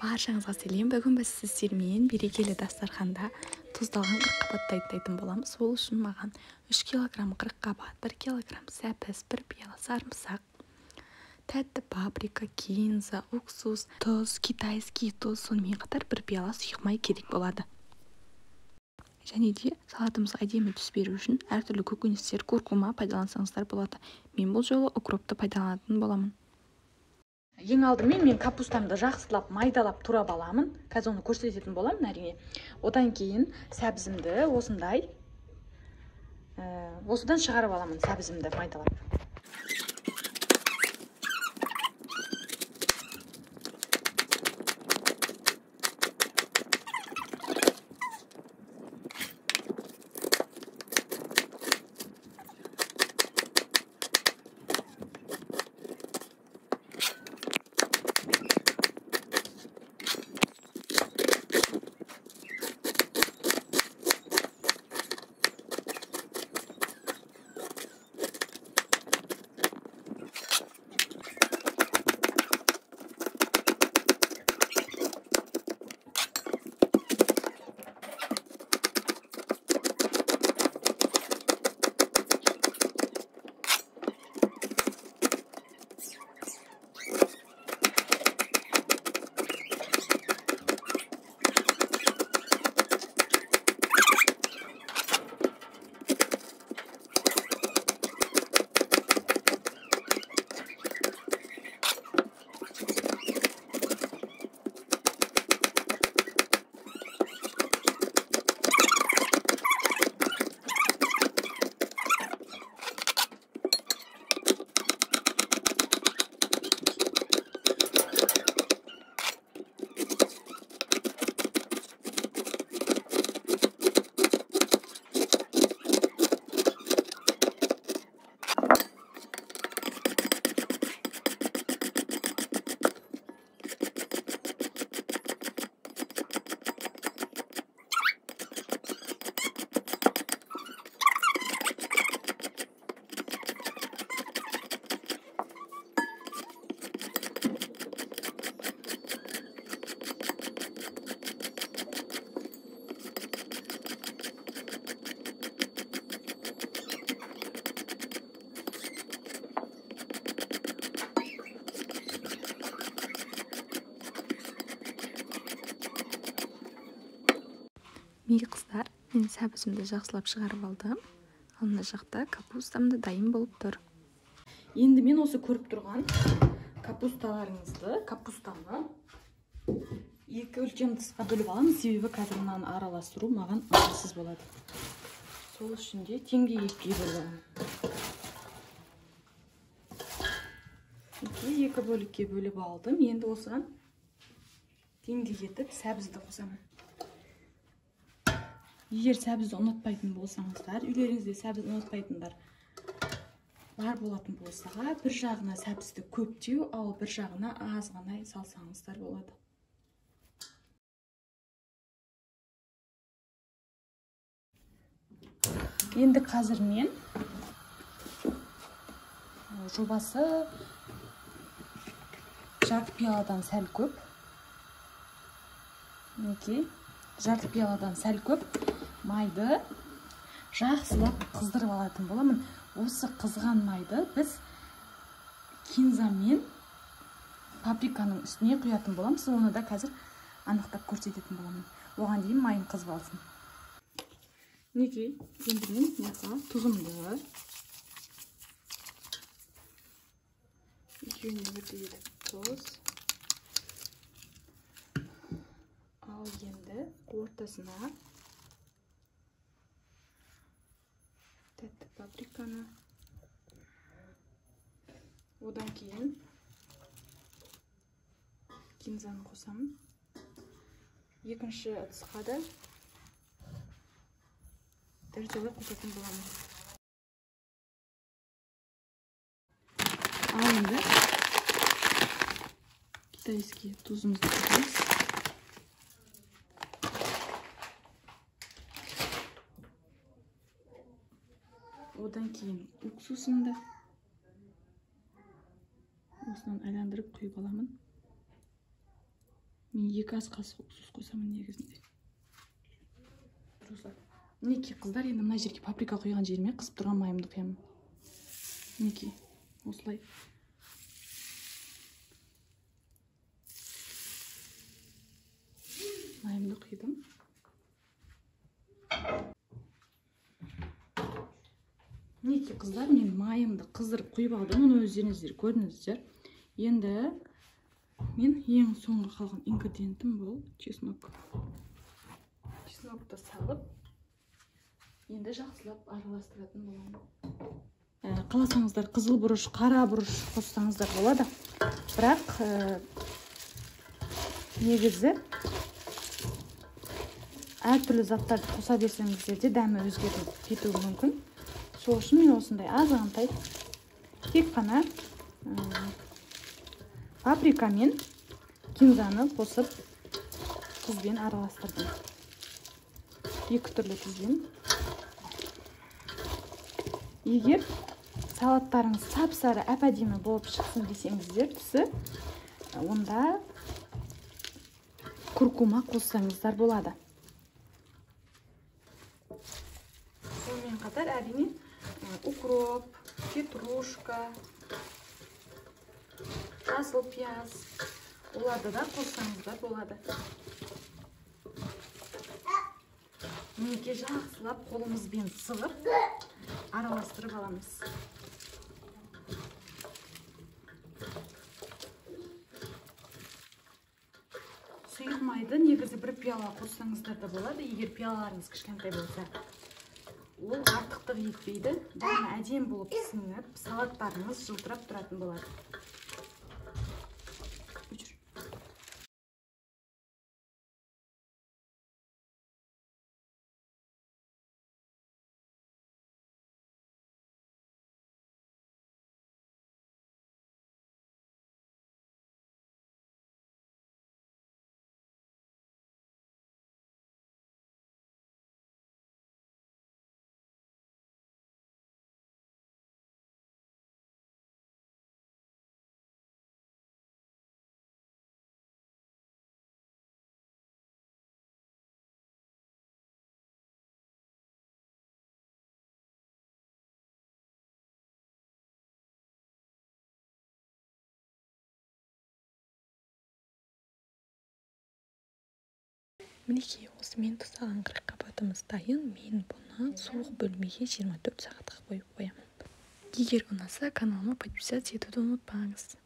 Баршаңызға сәлем. Бүгін біз сіздермен берекелі дастарханда тұздалған қырыққабатты дайындайтын боламыз. Ол үшін маған 3 кг қырыққабат, 1 кг сәбіз, 1 пиала сарымсақ, тәтті паприка, кинза, уксус, тұз, китайский тұз, сонымен қатар 1 пиала сұйық май керек болады. Және де салатымызға әдемі түс беру үшін әртүрлі көкөністер, куркума пайдалансаңыздар болады. Мен бұл жолы укропты пайдаланатын боламын. Ең алдымен мен капустамды жақсылап майдалап турап аламын. Қазір оны көрсететін боламын әрине. Одан кейін сәбізімді осыдан шығарып аламын, сәбізімді майдалап. Мейлі қыздар, мен сәбізімді жақсылап шығарып алдым. Ал мына жақта капустамды дайын болып тұр. Енді мен осы көріп тұрған капустаны 2 үлкен ыдысқа бөліп аламын, себебі қазір мынаны араластыру маған ыңғайсыз болады. Сол үшін де теңге 2-ге бөліп аламын. 2 бөлікке бөліп алдым. Енді осыған теңге етіп сәбізді қосамын. Егер сәбізді ұнатпайтын болсаңыздар, үйлеріңізде сәбіз ұнатпайтындар бар болатын болса, бір жағына сәбізді көптеу, ал бір жағына аз ғана салсаңыздар болады. Енді қазір мен жобасы жарты пиаладан сәл көп. Жарты пиаладан сәл көп майды жақсылап қыздырып алатын боламын. Осы қызған майды біз кинза мен паприканың үстіне құятын боламыз. Оны да қазір анықтап көрсететін боламын. Оған дейін майым қызып алсын. Енді мен тұзымды екеуіне бірдей тұз. Ал енді ортасына тәтті паприканы, одан кейін кинзаны қосамын. Екінші ыдысқа да дәрежелі қосатын боламын. Ал енді китайский тұзымызды қосамыз. Одан кейін уксусымды осынан айландырып құйып аламын. Мен 2 ас қасық уксус қойсам негізінде. Мінекей қыздар, енді мына жерге паприка құйған жеріме қызып тұрған майымды құямын. Мінекей, осылай. Майымды құйдым. Мінекей қыздар, мен майымды қыздырып құйып алдым. Оны өздеріңіздер көрдіңіздер. Енді мен ең соңғы қалған ингредиентім бұл чеснок. Чеснокты салып, енді жақсылап араластыратын боламын. Қаласаңыздар қызыл бұрыш, қара бұрыш қоссаңыздар болады. Бірақ негізі әртүрлі заттарды қоса берсеңіздер де дәмі өзгеріп кетуі мүмкін. Сол үшін мен осындай азғантай тек қана паприка мен кинзаны қосып тұзбен араластырдым. Екі түрлі тұзбен. Егер салаттарыңыз сап-сары әп-әдемі болып шықсын десеңіздер түсі, онда куркума қоссаңыздар болады. Сонымен қатар әрине укроп, петрушка, жасыл пияз, оларды да қоссаңыздар болады. Мінекей жақсылап қолымызбен сығып араластырып аламыз. Сұйық майды негізі бір пиала қоссаңыздар да болады, егер пиалаларыңыз кішкентай болса. Ол артықтық етпейді, дәмі әдем болып сіңіп, салаттарыңыз жылтырап тұратын болады. Мінекей осымен тұздалған қырыққабатымыз дайын. Мен бұны суық бөлмеге 24 сағатқа қойып қоямын. Егер ұнаса, каналыма подписаться етуді ұмытпаңыз.